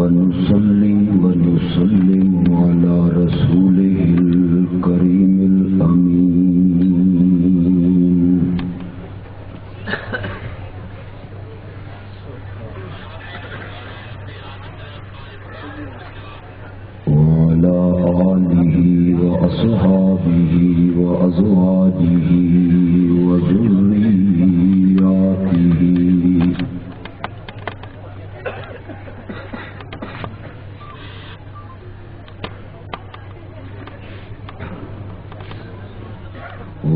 ونصلي ونسلم على رسوله الكريم الأمين وعلى آله وأصحابه وأزواجه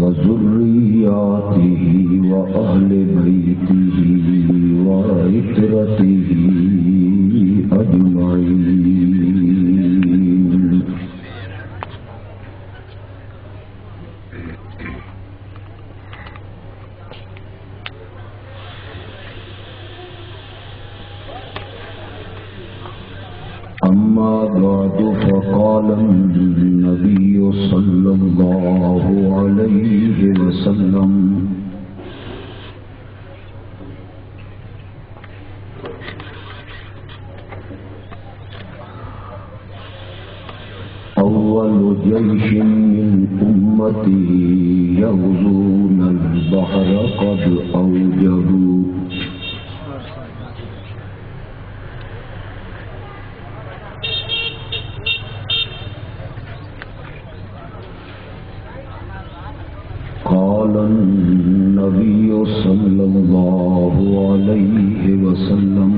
وذرياته وأهل بيته وعترته أجمعين. أما بعد فقال النبي صلى الله عليه وسلم أول جيش من أمته يغزون البحر قد أوجبوا قال النبي صلى الله عليه وسلم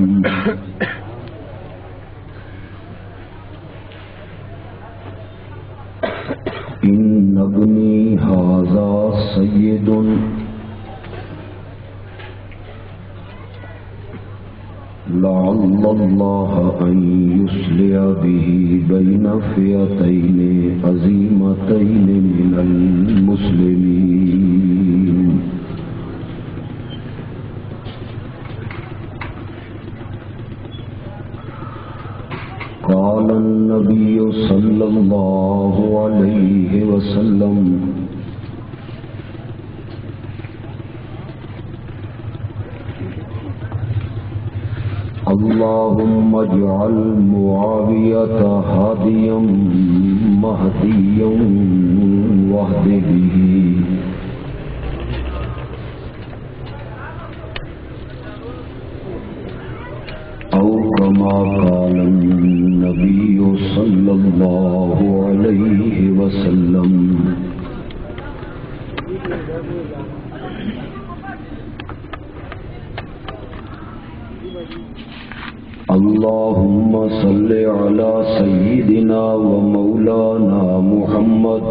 إن ابني هذا سيد لعل الله أن يصلح به بين فئتين عظيمتين من المسلمين. قال النبي صلى الله عليه وسلم اللهم اجعل معاوية هاديا مهديا واهد به أو كما قال النبي صلى الله عليه وسلم. اللهم صل على سيدنا ومولانا محمد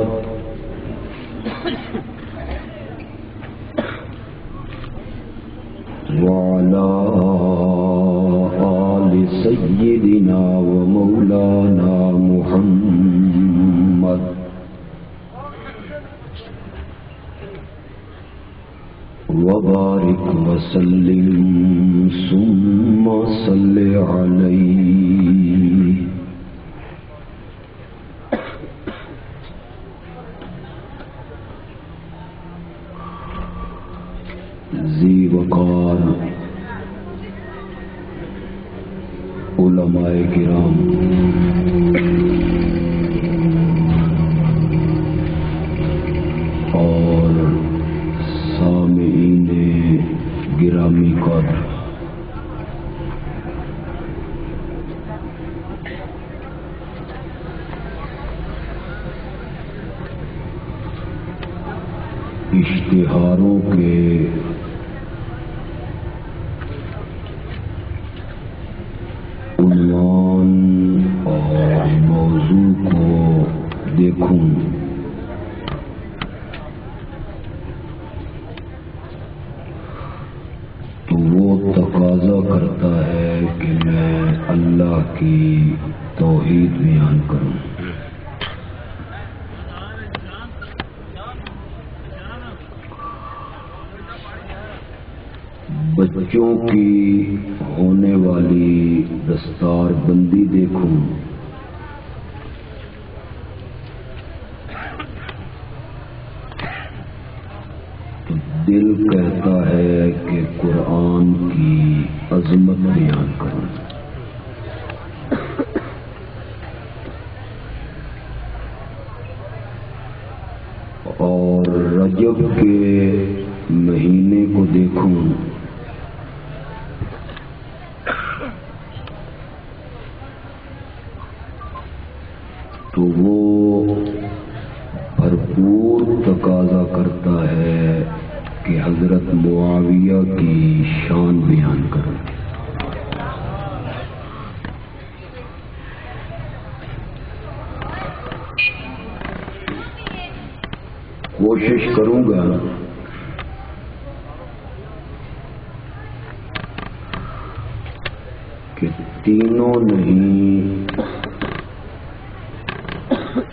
وعلى آل سيدنا ومولانا محمد وبارك وسلم ثم صل عليه. ذی وقار علماء کرام، اور سامعین گرامی قدر، اشتہاروں کے عنوان اور موضوع کو دیکھوں تو وہ تقاضا کرتا ہے کہ میں اللہ کی توحید بیان کروں. بچوں کی ہونے والی دستار بندی دیکھوں تو دل کہتا ہے کہ قرآن کی عظمت بیان کروں. رجب کے مہینے کو دیکھوں تو وہ بھرپور تقاضا کرتا ہے کہ حضرت معاویہ کی شان بیان کریں۔ کوشش کروں گا کہ تینوں نہیں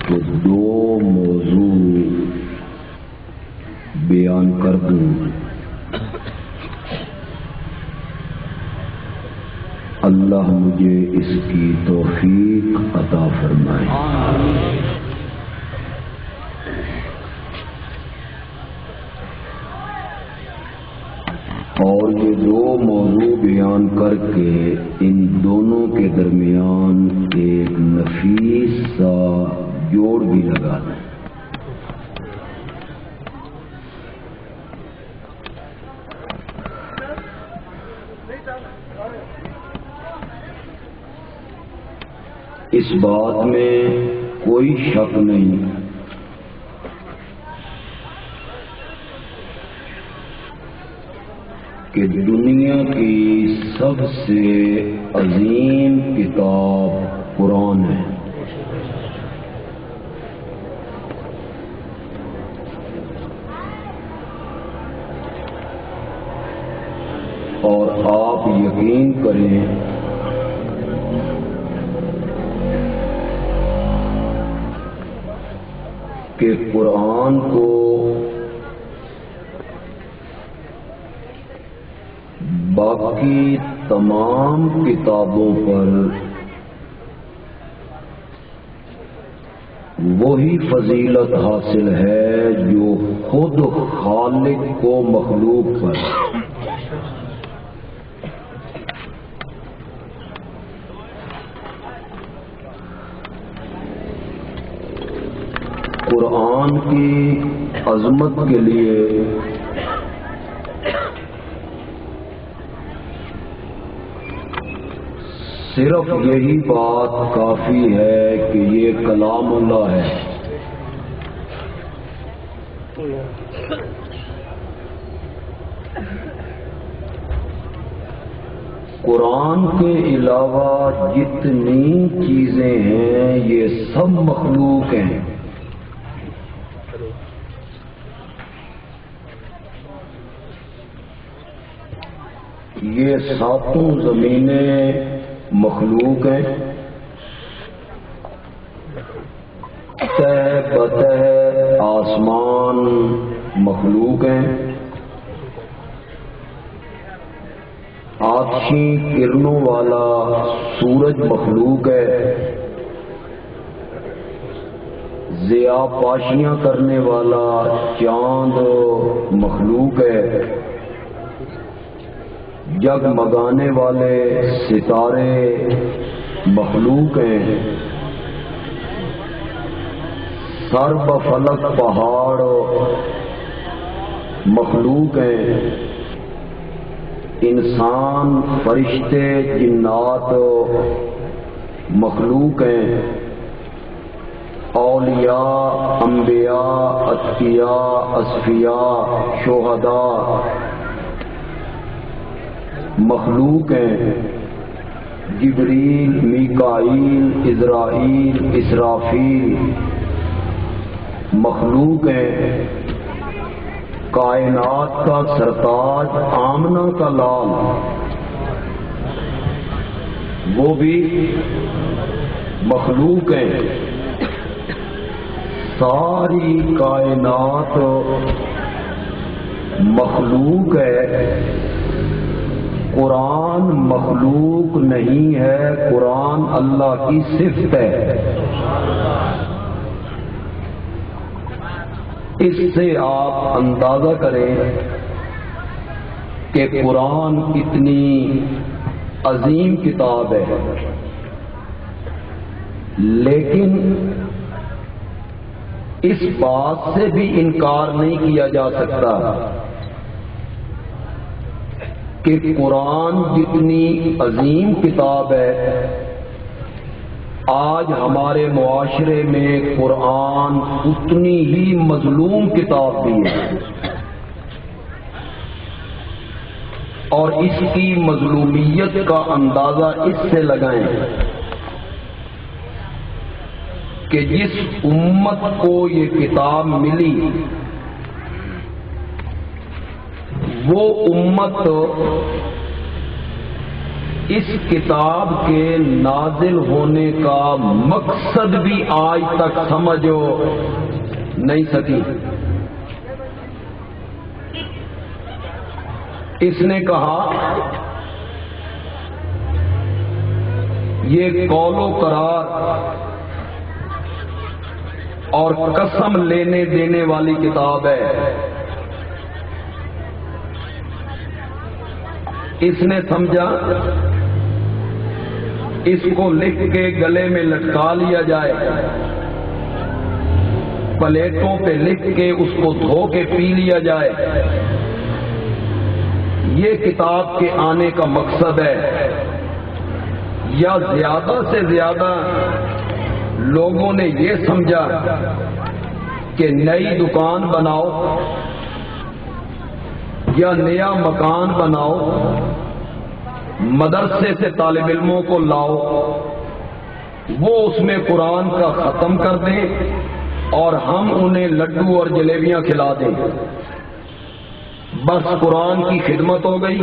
تو دو موضوع بیان کر دوں۔ اللہ مجھے اس کی توفیق عطا فرمائے۔ اور یہ دو موضوع بیان کر کے ان دونوں کے درمیان ایک نفیس سا جوڑ بھی لگا دیں۔ اس بات میں کوئی شک نہیں کہ دنیا کی سب سے عظیم کتاب قرآن ہے۔ اور آپ یقین کریں کہ قرآن کو باقی تمام کتابوں پر وہی فضیلت حاصل ہے جو خود خالق کو مخلوق پر۔ قرآن کی عظمت کے لیے صرف یہی بات کافی ہے کہ یہ کلام اللہ ہے۔ قرآن کے علاوہ جتنی چیزیں ہیں یہ سب مخلوق ہیں۔ یہ ساتوں زمینیں مخلوق ہیں، تہ بتہ آسمان مخلوق ہیں، آتشی کرنوں والا سورج مخلوق ہے، ضیاء پاشیاں کرنے والا چاند مخلوق ہے، جگمگانے والے ستارے مخلوق ہیں، سر بفلک پہاڑ مخلوق ہیں، انسان فرشتے جنات مخلوق ہیں، اولیاء انبیاء اتقیاء اصفیاء شہداء مخلوق ہیں، جبریل میکائیل عزرائیل اسرافیل مخلوق ہیں، کائنات کا سرتاج آمنہ کا لال وہ بھی مخلوق ہیں، ساری کائنات مخلوق ہے۔ قرآن مخلوق نہیں ہے، قرآن اللہ کی صفت ہے۔ اس سے آپ اندازہ کریں کہ قرآن کتنی عظیم کتاب ہے، لیکن اس بات سے بھی انکار نہیں کیا جا سکتا کہ قرآن جتنی عظیم کتاب ہے، آج ہمارے معاشرے میں قرآن اتنی ہی مظلوم کتاب بھی ہے، اور اس کی مظلومیت کا اندازہ اس سے لگائیں کہ جس امت کو یہ کتاب ملی وہ امت اس کتاب کے نازل ہونے کا مقصد بھی آج تک سمجھ نہیں سکی۔ اس نے کہا یہ قول و قرار اور قسم لینے دینے والی کتاب ہے۔ اس نے سمجھا اس کو لکھ کے گلے میں لٹکا لیا جائے، پلیٹوں پہ لکھ کے اس کو دھو کے پی لیا جائے، یہ کتاب کے آنے کا مقصد ہے، یا زیادہ سے زیادہ لوگوں نے یہ سمجھا کہ نئی دکان بناؤ یا نیا مکان بناؤ، مدرسے سے طالب علموں کو لاؤ، وہ اس میں قرآن کا ختم کر دیں اور ہم انہیں لڈو اور جلیبیاں کھلا دیں، بس قرآن کی خدمت ہو گئی،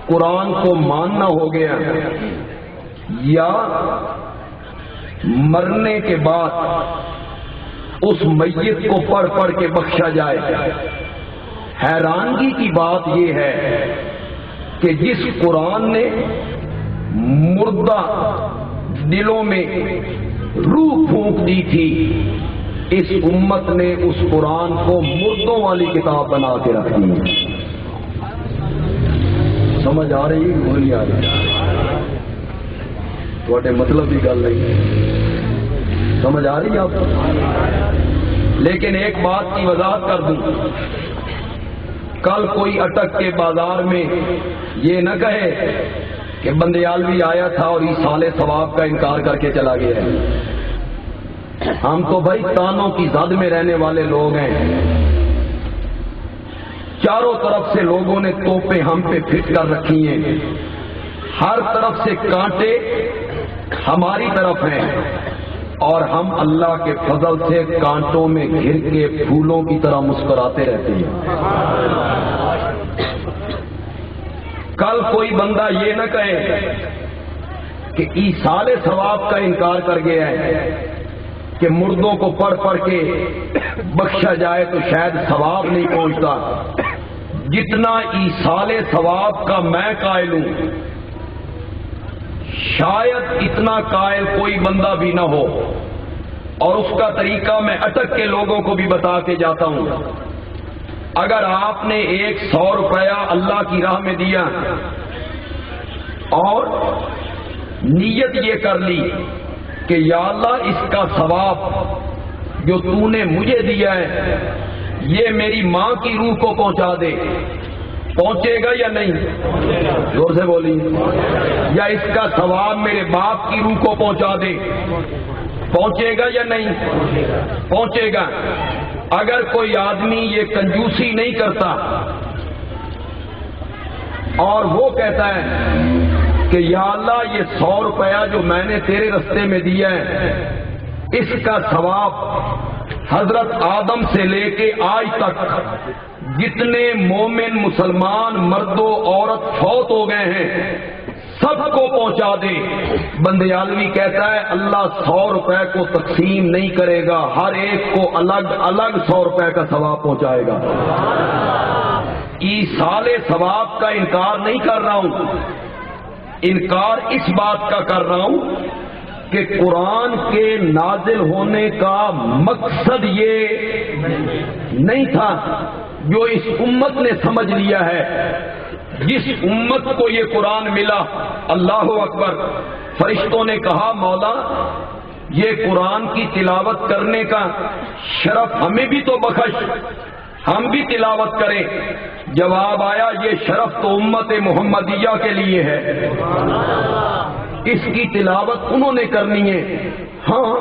قرآن کو ماننا ہو گیا۔ یا مرنے کے بعد اس میت کو پڑھ پڑھ کے بخشا جائے۔ حیرانگی کی بات یہ ہے کہ جس قرآن نے مردہ دلوں میں روح پھونک دی تھی، اس امت نے اس قرآن کو مردوں والی کتاب بنا کے رکھ دی ہے۔ سمجھ آ رہی ہے؟ بولی آ رہی تھوڑے مطلب کی گل نہیں سمجھ آ رہی ہے آپ کو؟ لیکن ایک بات کی وضاحت کر دوں، کل کوئی اٹک کے بازار میں یہ نہ کہے کہ بندیالوی آیا تھا اور ایصال ثواب کا انکار کر کے چلا گیا ہے۔ ہم تو بھائی تانوں کی زد میں رہنے والے لوگ ہیں، چاروں طرف سے لوگوں نے توپیں ہم پہ پھٹ کر رکھی ہیں، ہر طرف سے کانٹے ہماری طرف ہیں، اور ہم اللہ کے فضل سے کانٹوں میں گھر کے پھولوں کی طرح مسکراتے رہتے ہیں۔ کل کوئی بندہ یہ نہ کہے کہ ایصال ثواب کا انکار کر گیا ہے کہ مردوں کو پڑھ پڑھ کے بخشا جائے تو شاید ثواب نہیں پہنچتا، جتنا ایصال ثواب کا میں قائل ہوں شاید اتنا قائل کوئی بندہ بھی نہ ہو، اور اس کا طریقہ میں اٹک کے لوگوں کو بھی بتا کے جاتا ہوں۔ اگر آپ نے 100 روپیہ اللہ کی راہ میں دیا اور نیت یہ کر لی کہ یا اللہ اس کا ثواب جو تو نے مجھے دیا ہے یہ میری ماں کی روح کو پہنچا دے، پہنچے گا یا نہیں؟ زور سے بولی۔ یا اس کا ثواب میرے باپ کی روح کو پہنچا دے، پہنچے گا یا نہیں؟ پہنچے گا۔ اگر کوئی آدمی یہ کنجوسی نہیں کرتا اور وہ کہتا ہے کہ یا اللہ یہ 100 روپیہ جو میں نے تیرے رستے میں دیا ہے اس کا ثواب حضرت آدم سے لے کے آج تک جتنے مومن مسلمان مرد و عورت فوت ہو گئے ہیں سب کو پہنچا دے۔ بندیالوی کہتا ہے اللہ 100 روپے کو تقسیم نہیں کرے گا، ہر ایک کو الگ الگ 100 روپے کا ثواب پہنچائے گا۔ ایصال ثواب کا انکار نہیں کر رہا ہوں، انکار اس بات کا کر رہا ہوں کہ قرآن کے نازل ہونے کا مقصد یہ نہیں تھا جو اس امت نے سمجھ لیا ہے۔ جس امت کو یہ قرآن ملا، اللہ اکبر، فرشتوں نے کہا مولا یہ قرآن کی تلاوت کرنے کا شرف ہمیں بھی تو بخش، ہم بھی تلاوت کریں۔ جواب آیا یہ شرف تو امت محمدیہ کے لیے ہے، اس کی تلاوت انہوں نے کرنی ہے۔ ہاں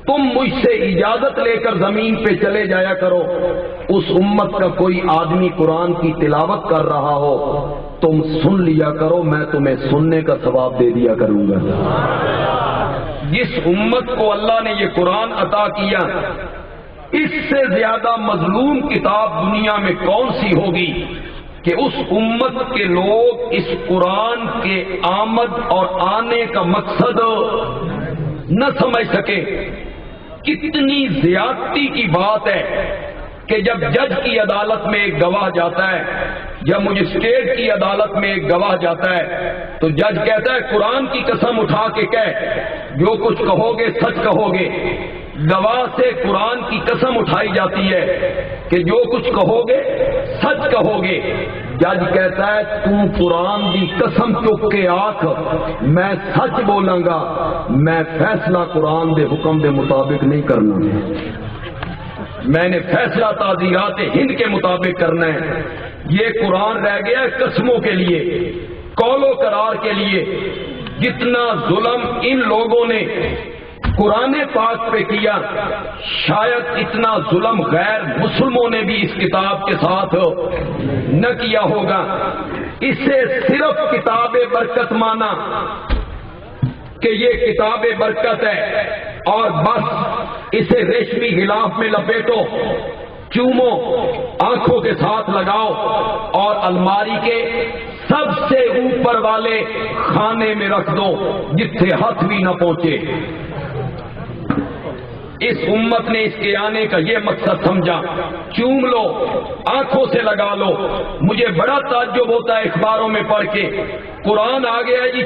تم مجھ سے اجازت لے کر زمین پہ چلے جایا کرو، اس امت کا کوئی آدمی قرآن کی تلاوت کر رہا ہو تم سن لیا کرو، میں تمہیں سننے کا ثواب دے دیا کروں گا۔ جس امت کو اللہ نے یہ قرآن عطا کیا، اس سے زیادہ مظلوم کتاب دنیا میں کون سی ہوگی کہ اس امت کے لوگ اس قرآن کے آمد اور آنے کا مقصد نہ سمجھ سکے۔ کتنی زیادتی کی بات ہے کہ جب جج کی عدالت میں ایک گواہ جاتا ہے، جب مجسٹریٹ کی عدالت میں ایک گواہ جاتا ہے تو جج کہتا ہے قرآن کی قسم اٹھا کے کہہ، جو کچھ کہو گے سچ کہو گے۔ گواہ سے قرآن کی قسم اٹھائی جاتی ہے کہ جو کچھ کہو گے سچ کہو گے۔ جج کہتا ہے تو قرآن دی قسم چک کے آکھ، میں سچ بولاں گا، میں فیصلہ قرآن دے حکم دے مطابق نہیں کرنا، میں نے فیصلہ تعزیرات ہند کے مطابق کرنا ہے۔ یہ قرآن رہ گیا ہے قسموں کے لیے، قول و قرار کے لیے۔ جتنا ظلم ان لوگوں نے قرآن پاک پہ کیا، شاید اتنا ظلم غیر مسلموں نے بھی اس کتاب کے ساتھ نہ کیا ہوگا۔ اسے صرف کتاب برکت مانا کہ یہ کتاب برکت ہے اور بس اسے ریشمی غلاف میں لپیٹو، چومو، آنکھوں کے ساتھ لگاؤ اور الماری کے سب سے اوپر والے خانے میں رکھ دو جتھے ہاتھ بھی نہ پہنچے۔ اس امت نے اس کے آنے کا یہ مقصد سمجھا، چوم لو، آنکھوں سے لگا لو۔ مجھے بڑا تعجب ہوتا ہے اخباروں میں پڑھ کے، قرآن آ گیا ہے جی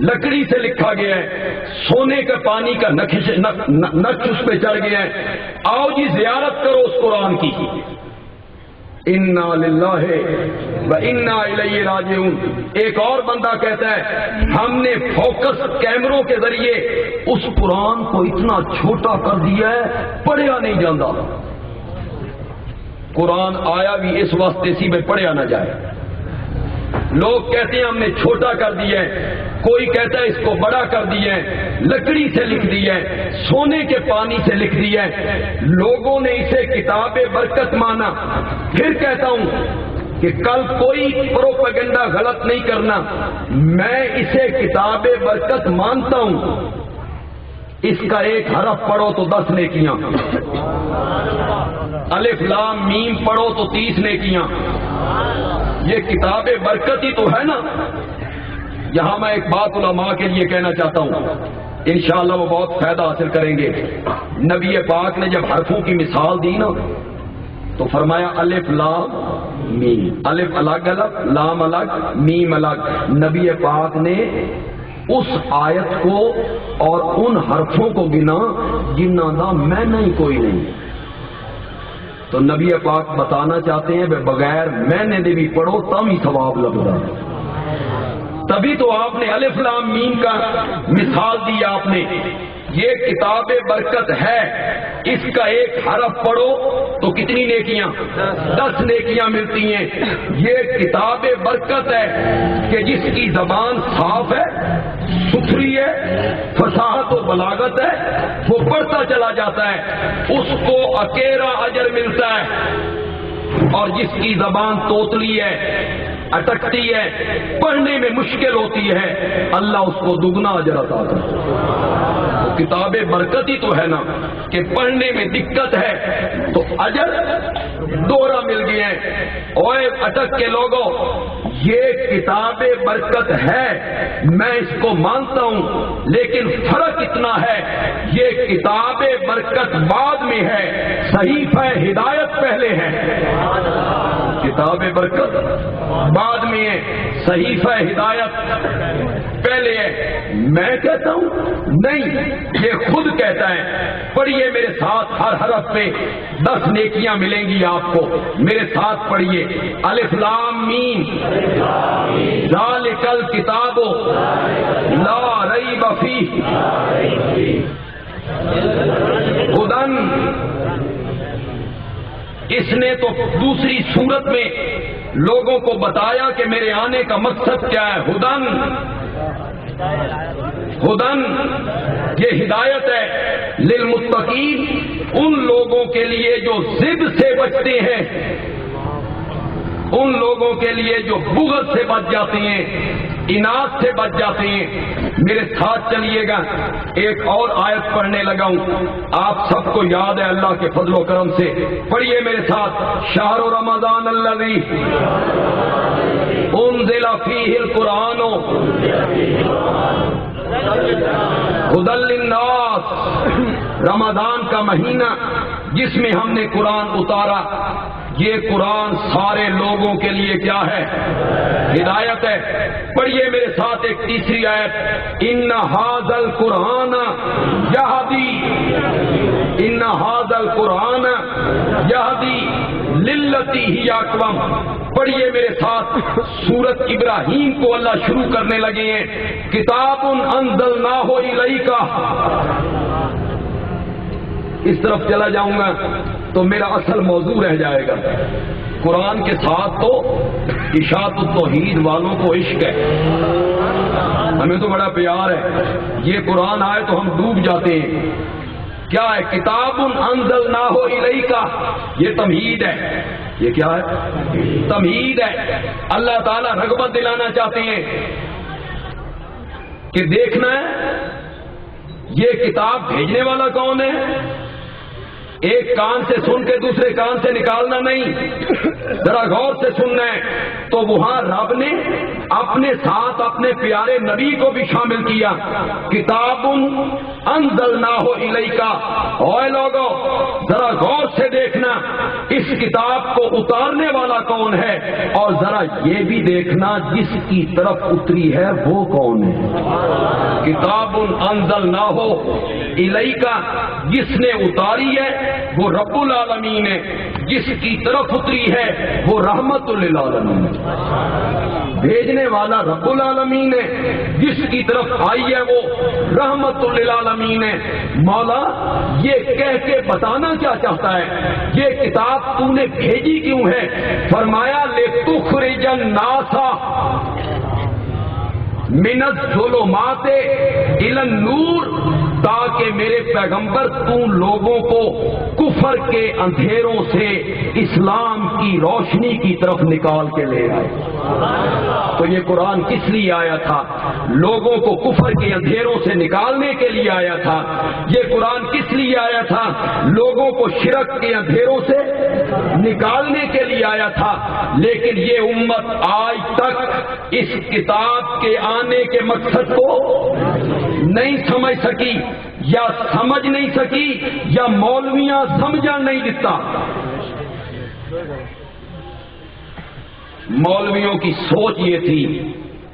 لکڑی سے لکھا گیا ہے، سونے کا پانی کا نقش اس پہ چڑھ گیا ہے، آؤ جی زیارت کرو اس قرآن کی۔ انا للہ و انا الیہ راجعون۔ ایک اور بندہ کہتا ہے ہم نے فوکس کیمروں کے ذریعے اس قرآن کو اتنا چھوٹا کر دیا ہے پڑھیا نہیں جاتا۔ قرآن آیا بھی اس واسطے سی میں پڑھیا نہ جائے۔ لوگ کہتے ہیں ہم نے چھوٹا کر دیا ہے، کوئی کہتا ہے اس کو بڑا کر دیا ہے، لکڑی سے لکھ دیا ہے، سونے کے پانی سے لکھ دیا ہے۔ لوگوں نے اسے کتاب برکت مانا۔ پھر کہتا ہوں کہ کل کوئی پروپیگنڈا غلط نہیں کرنا، میں اسے کتاب برکت مانتا ہوں۔ اس کا ایک حرف پڑھو تو 10 نیکیاں، الف لام میم پڑھو تو 30 نیکیاں۔ یہ کتاب برکت ہی تو ہے نا۔ یہاں میں ایک بات علماء کے لیے کہنا چاہتا ہوں، انشاءاللہ وہ بہت فائدہ حاصل کریں گے۔ نبی پاک نے جب حرفوں کی مثال دی نا تو فرمایا الف لام میم، الف الگ الگ، لام الگ، میم الگ۔ نبی پاک نے اس آیت کو اور ان حرفوں کو گنا جنہاں دا میں نہیں کوئی نہیں۔ تو نبی پاک بتانا چاہتے ہیں بغیر میں نے دے بھی پڑھو تم ہی ثواب لگتا۔ تبھی تو آپ نے الف لام میم کا مثال دی۔ آپ نے یہ کتاب برکت ہے، اس کا ایک حرف پڑھو تو کتنی نیکیاں؟ 10 نیکیاں ملتی ہیں۔ یہ کتاب برکت ہے کہ جس کی زبان صاف ہے، ستھری ہے، فصاحت و بلاغت ہے، وہ پڑھتا چلا جاتا ہے، اس کو اکیرا اجر ملتا ہے۔ اور جس کی زبان توتلی ہے، اٹکتی ہے، پڑھنے میں مشکل ہوتی ہے، اللہ اس کو دگنا اجر عطا کرتا ہے۔ کتاب برکت ہی تو ہے نا کہ پڑھنے میں دقت ہے تو اجر دوہرا مل گیا ہے۔ اوے اٹک کے لوگوں، یہ کتاب برکت ہے، میں اس کو مانتا ہوں، لیکن فرق اتنا ہے یہ کتاب برکت بعد میں ہے، صحیفہ ہدایت پہلے ہے۔ کتاب برکت بعد میں ہے، صحیفہ ہدایت پہلے ہے۔ میں کہتا ہوں نہیں، یہ خود کہتا ہے۔ پڑھیے میرے ساتھ، ہر حرف پہ 10 نیکیاں ملیں گی آپ کو۔ میرے ساتھ پڑھیے الف لام میم، ذالک الکتاب لا ریب فیہ ہدن، اس نے تو دوسری صورت میں لوگوں کو بتایا کہ میرے آنے کا مقصد کیا ہے. ہدن، ہدن یہ ہدایت ہے للمتقین، ان لوگوں کے لیے جو ضد سے بچتے ہیں، ان لوگوں کے لیے جو بغض سے بچ جاتے ہیں، اناد سے بچ جاتے ہیں. میرے ساتھ چلیے گا، ایک اور آیت پڑھنے لگا ہوں، آپ سب کو یاد ہے اللہ کے فضل و کرم سے. پڑھیے میرے ساتھ. شہر رمضان الذی انزل فیہ القرآن ھدی للناس، رمضان کا مہینہ جس میں ہم نے قرآن اتارا، یہ قرآن سارے لوگوں کے لیے کیا ہے؟ ہدایت ہے. پڑھیے میرے ساتھ ایک تیسری آیت. ان ھذا القرآن یہدی، ان ھذا القرآن یہدی للتی ہی اقوم. پڑھیے میرے ساتھ. سورت ابراہیم کو اللہ شروع کرنے لگے ہیں. کتاب انزلناہ الیک، اس طرف چلا جاؤں گا تو میرا اصل موضوع رہ جائے گا. قرآن کے ساتھ تو اشاعت التوحید والوں کو عشق ہے، ہمیں تو بڑا پیار ہے. یہ قرآن آئے تو ہم ڈوب جاتے ہیں. کیا ہے؟ کتاب انزلناہ الیک، یہ تمہید ہے. یہ کیا ہے؟ تمہید ہے. اللہ تعالیٰ رغبت دلانا چاہتے ہیں کہ دیکھنا ہے یہ کتاب بھیجنے والا کون ہے. ایک کان سے سن کے دوسرے کان سے نکالنا نہیں، ذرا غور سے سننا ہے. تو وہاں رب نے اپنے ساتھ اپنے پیارے نبی کو بھی شامل کیا. کتاب انزلناہ الیک. اوے لوگو ذرا غور سے دیکھنا اس کتاب کو اتارنے والا کون ہے، اور ذرا یہ بھی دیکھنا جس کی طرف اتری ہے وہ کون ہے. کتاب انزلناہ الیک، جس نے اتاری ہے وہ رب العالمین ہے، جس کی طرف اتری ہے وہ رحمت للعالمین ہے. بھیجنے والا رب العالمین ہے، جس کی طرف آئی ہے وہ رحمت للعالمین ہے. مولا یہ کہہ کے بتانا کیا چاہتا ہے؟ یہ کتاب تو نے بھیجی کیوں ہے؟ فرمایا لتخرج الناس من الظلمات الی النور، تاکہ میرے پیغمبر تو لوگوں کو کفر کے اندھیروں سے اسلام کی روشنی کی طرف نکال کے لے آئے. تو یہ قرآن کس لیے آیا تھا؟ لوگوں کو کفر کے اندھیروں سے نکالنے کے لیے آیا تھا. یہ قرآن کس لیے آیا تھا؟ لوگوں کو شرک کے اندھیروں سے نکالنے کے لیے آیا تھا. لیکن یہ امت آج تک اس کتاب کے آنے کے مقصد کو نہیں سمجھ سکی، یا سمجھ نہیں سکی، یا مولویاں سمجھا نہیں دیتا. مولویوں کی سوچ یہ تھی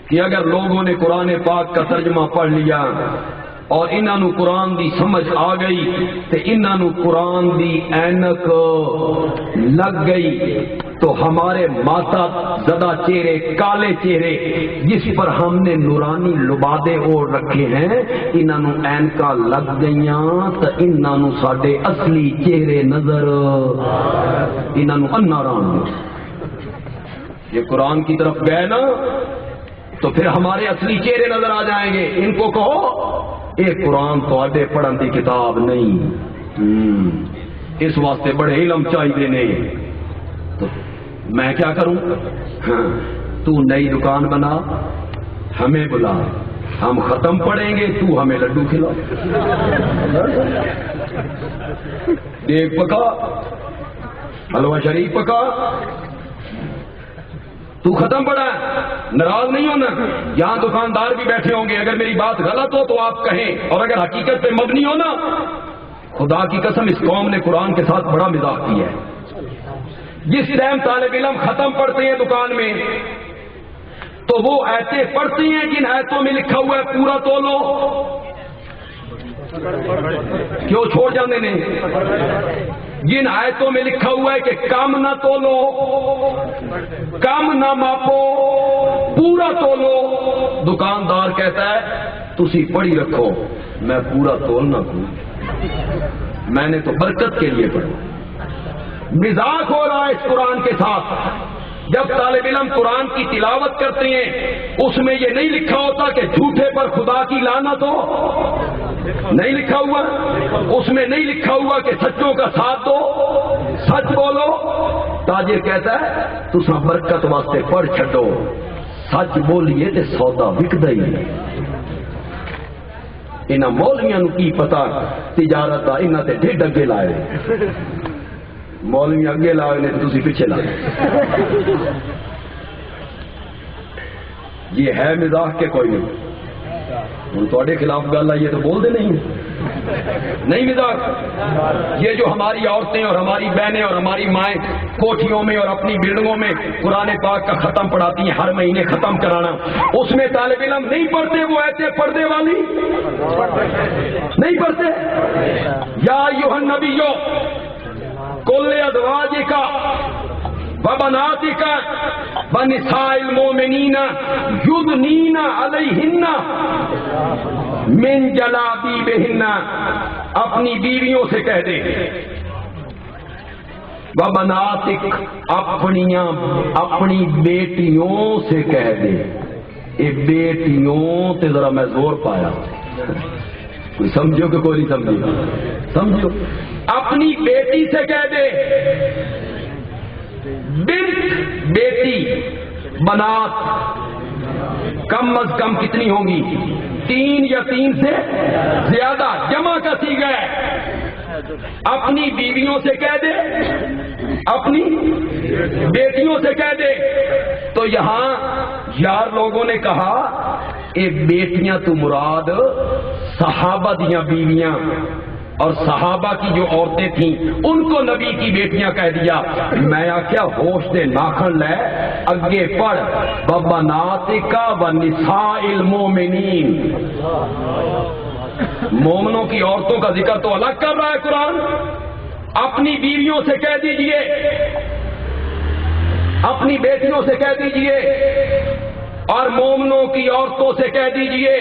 کہ اگر لوگوں نے قرآن پاک کا ترجمہ پڑھ لیا اور انہاں نو قرآن دی سمجھ آ گئی تو انہاں نو قرآن دی اینک لگ گئی، تو ہمارے ماتا زدہ چہرے، کالے چہرے جس پر ہم نے نورانی لبادے اوڑھ رکھے ہیں، انہاں نو اینکا لگ گئیاں تو انہاں نو ساڈے اصلی چہرے نظر، انہاں نو اناران. یہ قرآن کی طرف گئے نا تو پھر ہمارے اصلی چہرے نظر آ جائیں گے. ان کو کہو یہ قرآن تو آڈے پڑھن دی کتاب نہیں، اس واسطے بڑے علم چاہیے نے. تو میں کیا کروں؟ تو نئی دکان بنا، ہمیں بلا، ہم ختم پڑیں گے، تو ہمیں لڈو کھلا. دیکھ پکا، حلوہ شریف پکا، تو ختم پڑا. ناراض نہیں ہونا. یہاں دکاندار بھی بیٹھے ہوں گے، اگر میری بات غلط ہو تو آپ کہیں، اور اگر حقیقت پہ مبنی ہو نا، خدا کی قسم اس قوم نے قرآن کے ساتھ بڑا مزاح کیا ہے. جس ٹائم طالب علم ختم پڑھتے ہیں دکان میں تو وہ ایسے پڑھتے ہیں جن آیتوں میں لکھا ہوا ہے پورا تولو. کیوں چھوڑ جانے نے؟ جن آیتوں میں لکھا ہوا ہے کہ کم نہ تولو، کم نہ ماپو، پورا تولو، دکاندار کہتا ہے تسی پڑھی رکھو، میں پورا تولنا ہوں، میں نے تو برکت کے لیے پڑھا۔ مذاق ہو رہا ہے اس قرآن کے ساتھ۔ جب طالب علم قرآن کی تلاوت کرتے ہیں اس میں یہ نہیں لکھا ہوتا کہ جھوٹے پر خدا کی لعنت ہو، نہیں لکھا ہوا، اس میں نہیں لکھا ہوا کہ سچوں کا ساتھ دو، سچ بولو۔ تاجر کہتا ہے تساں برکت واسطے پڑھ چھڈو، سچ بولیے تے سودا وکدا ہی نہیں۔ انہاں مولویاں نو کی پتا تجارت دا، انہاں تے ڈھڈ اگے لائے، مولوی اگے لائے نے تسی پیچھے لائے۔ یہ ہے مزاح کے کوئی نہیں؟ ہوں تھوڑے خلاف گل آئی ہے تو بول دے نہیں مزاح۔ یہ جو ہماری عورتیں اور ہماری بہنیں اور ہماری مائیں کوٹھیوں میں اور اپنی بلڈنگوں میں قرآن پاک کا ختم پڑھاتی ہیں، ہر مہینے ختم کرانا، اس میں طالب علم نہیں پڑھتے وہ ایسے پردے والی نہیں پڑھتے۔ یا ایھا النبیو کل ازواجک وبناتک ونساء المؤمنین یدنین علیہن من جلابیبہن، اپنی بیویوں سے کہہ دے، وبناتک اپنی بیٹیوں سے کہہ دے۔ اے بیٹیوں تے ذرا میں زور پایا، کوئی سمجھو کہ کوئی نہیں سمجھو؟ سمجھو، اپنی بیٹی سے کہہ دے، بنت بیٹی، بنات کم از کم کتنی ہوں گی؟ 3 یا 3 سے زیادہ، جمع کا صیغہ ہے۔ اپنی بیویوں سے کہہ دے، اپنی بیٹیوں سے کہہ دے۔ تو یہاں یار لوگوں نے کہا اے بیٹیاں تو مراد صحابہ دیاں بیویاں اور صحابہ کی جو عورتیں تھیں ان کو نبی کی بیٹیاں کہہ دیا۔ میں آخیا ہوش دے ناخن لے، اگے پڑھ وبناتک ونساء المؤمنین، مومنوں کی عورتوں کا ذکر تو الگ کر رہا ہے قرآن۔ اپنی بیویوں سے کہہ دیجئے، اپنی بیٹیوں سے کہہ دیجئے اور مومنوں کی عورتوں سے کہہ دیجئے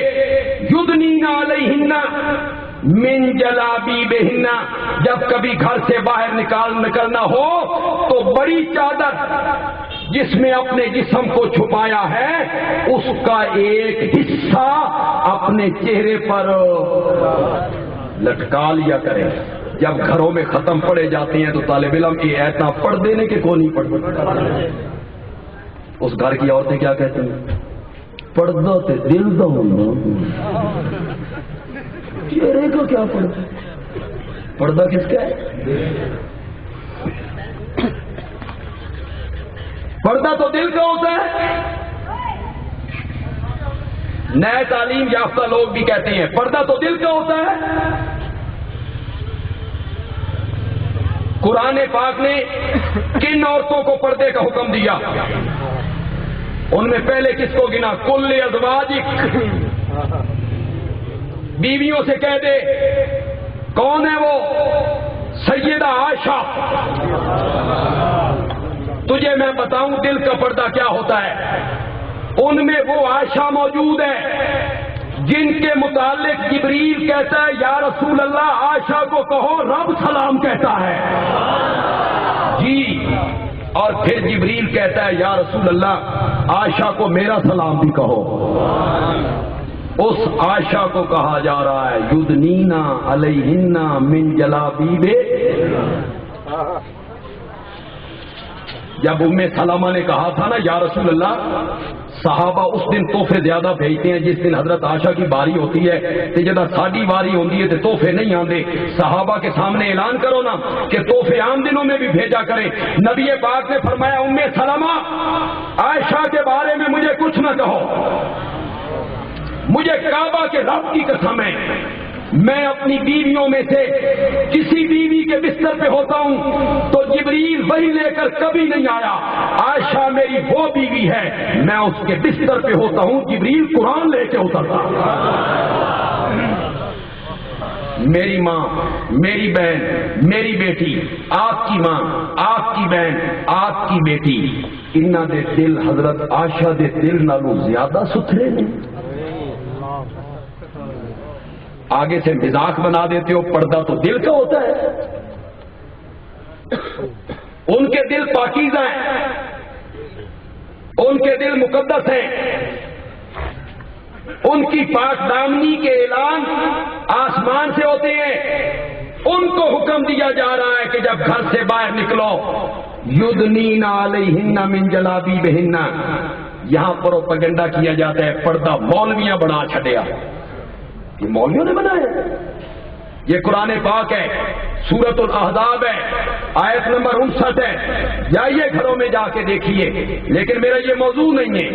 یدنین علیہن من جلابیبہن، جب کبھی گھر سے باہر نکلنا ہو تو بڑی چادر جس میں اپنے جسم کو چھپایا ہے اس کا ایک حصہ اپنے چہرے پر لٹکا لیا کرے۔ جب گھروں میں ختم پڑے جاتے ہیں تو طالب علم کی ایتنا پڑھ دینے کے کو نہیں پڑھتے۔ اس گھر کی عورتیں کیا کہتی ہیں؟ پردہ تے دل دا ہونا، چہرے کو کیا پڑھتا؟ پردہ کس کا ہے؟ پردہ تو دل کا ہوتا ہے۔ نئے تعلیم یافتہ لوگ بھی کہتے ہیں پردہ تو دل کا ہوتا ہے۔ قرآن پاک نے کن عورتوں کو پردے کا حکم دیا؟ ان میں پہلے کس کو گنا؟ کل ازواجک، بیویوں سے کہہ دے۔ کون ہے وہ؟ سیدہ عائشہ۔ تجھے میں بتاؤں دل کا پردہ کیا ہوتا ہے؟ ان میں وہ عائشہ موجود ہے جن کے متعلق جبریل کہتا ہے یا رسول اللہ عائشہ کو کہو رب سلام کہتا ہے جی، اور پھر جبریل کہتا ہے یا رسول اللہ عائشہ کو میرا سلام بھی کہو۔ اس عائشہ کو کہا جا رہا ہے یدنینا علیہن من جلابیب۔ جب ام سلمہ نے کہا تھا نا یا رسول اللہ صحابہ اس دن تحفے زیادہ بھیجتے ہیں جس دن حضرت عائشہ کی باری ہوتی ہے، تے جدہ ساڈی باری ہوتی ہے تو تحفے نہیں آندے، صحابہ کے سامنے اعلان کرو نا کہ تحفے عام دنوں میں بھی بھیجا کریں۔ نبی پاک نے فرمایا ام سلمہ عائشہ کے بارے میں مجھے کچھ نہ کہو، مجھے کعبہ کے رب کی قسم ہے میں اپنی بیویوں میں سے کسی بیوی کے بستر پہ ہوتا ہوں تو جبریل وہی لے کر کبھی نہیں آیا۔ عائشہ میری وہ بیوی ہے، میں اس کے بستر پہ ہوتا ہوں، جبریل قرآن لے کے اترتا۔ میری ماں، میری بہن، میری بیٹی، آپ کی ماں، آپ کی بہن، آپ کی بیٹی، انہاں دے دل حضرت عائشہ دے دل نالوں زیادہ ستھرے نے۔ آگے سے مزاق بنا دیتے ہو. پردہ تو دل کا ہوتا ہے. ان کے دل پاکیزہ ہیں, ان کے دل مقدس ہیں. ان کی پاک دامنی کے اعلان آسمان سے ہوتے ہیں. ان کو حکم دیا جا رہا ہے کہ جب گھر سے باہر نکلو یدنین علیہن من جلابیبہن. یہاں پروپیگنڈا کیا جاتا ہے پردہ مولویاں بنا چھڈیا. یہ مولویوں نے بنایا؟ یہ قرآن پاک ہے, سورۃ الاحزاب ہے, آیت نمبر 59 ہے. جائیے گھروں میں جا کے دیکھیے. لیکن میرا یہ موضوع نہیں ہے.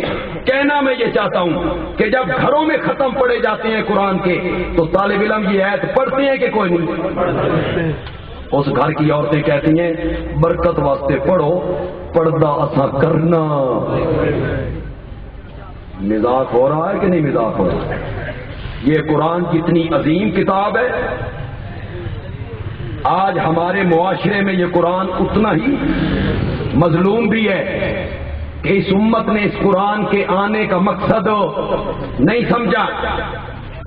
کہنا میں یہ چاہتا ہوں کہ جب گھروں میں ختم پڑے جاتے ہیں قرآن کے تو طالب علم یہ آیت پڑھتے ہیں کہ کوئی نہیں. اس گھر کی عورتیں کہتی ہیں برکت واسطے پڑھو, پردہ اسا کرنا. مذاق ہو رہا ہے کہ نہیں مذاق ہو رہا ہے؟ یہ قرآن کتنی عظیم کتاب ہے. آج ہمارے معاشرے میں یہ قرآن اتنا ہی مظلوم بھی ہے کہ اس امت نے اس قرآن کے آنے کا مقصد نہیں سمجھا.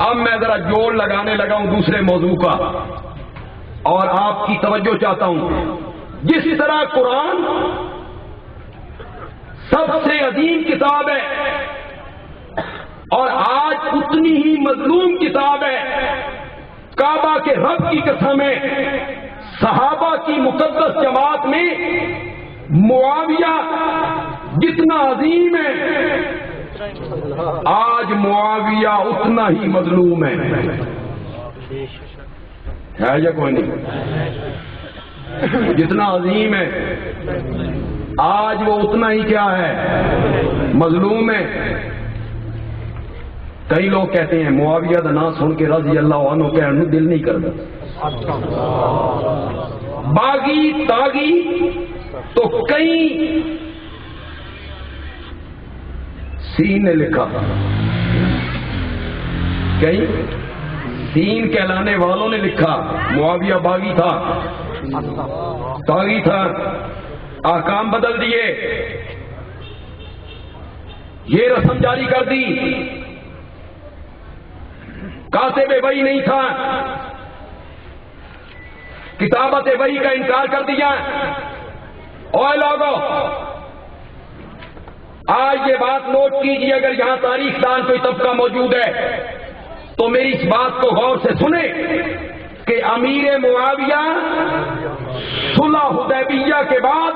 اب میں ذرا جوڑ لگانے لگا ہوں دوسرے موضوع کا اور آپ کی توجہ چاہتا ہوں. جس طرح قرآن سب سے عظیم کتاب ہے اور آج اتنی ہی مظلوم کتاب ہے. کعبہ کے رب کی قسم ہے, صحابہ کی مقدس جماعت میں معاویہ جتنا عظیم ہے آج معاویہ اتنا ہی مظلوم ہے. یا کوئی نہیں؟ جتنا عظیم ہے آج وہ اتنا ہی کیا ہے, مظلوم ہے. کئی لوگ کہتے ہیں معاویہ کا نام سن کے رضی اللہ عنہ کہنے دل نہیں کرتا. باغی تاغی تو کئی سین نے لکھا, کئی سین کہلانے والوں نے لکھا معاویہ باغی تھا, تاغی تھا, احکام بدل دیے, یہ رسم جاری کر دی. کاتب وحی نہیں تھا, کتابت وحی کا انکار کر دیا. اور لوگوں آج یہ بات نوٹ کیجیے, اگر یہاں تاریخ دان کوئی طبقہ موجود ہے تو میری اس بات کو غور سے سنیں کہ امیر معاویہ صلح حدیبیہ کے بعد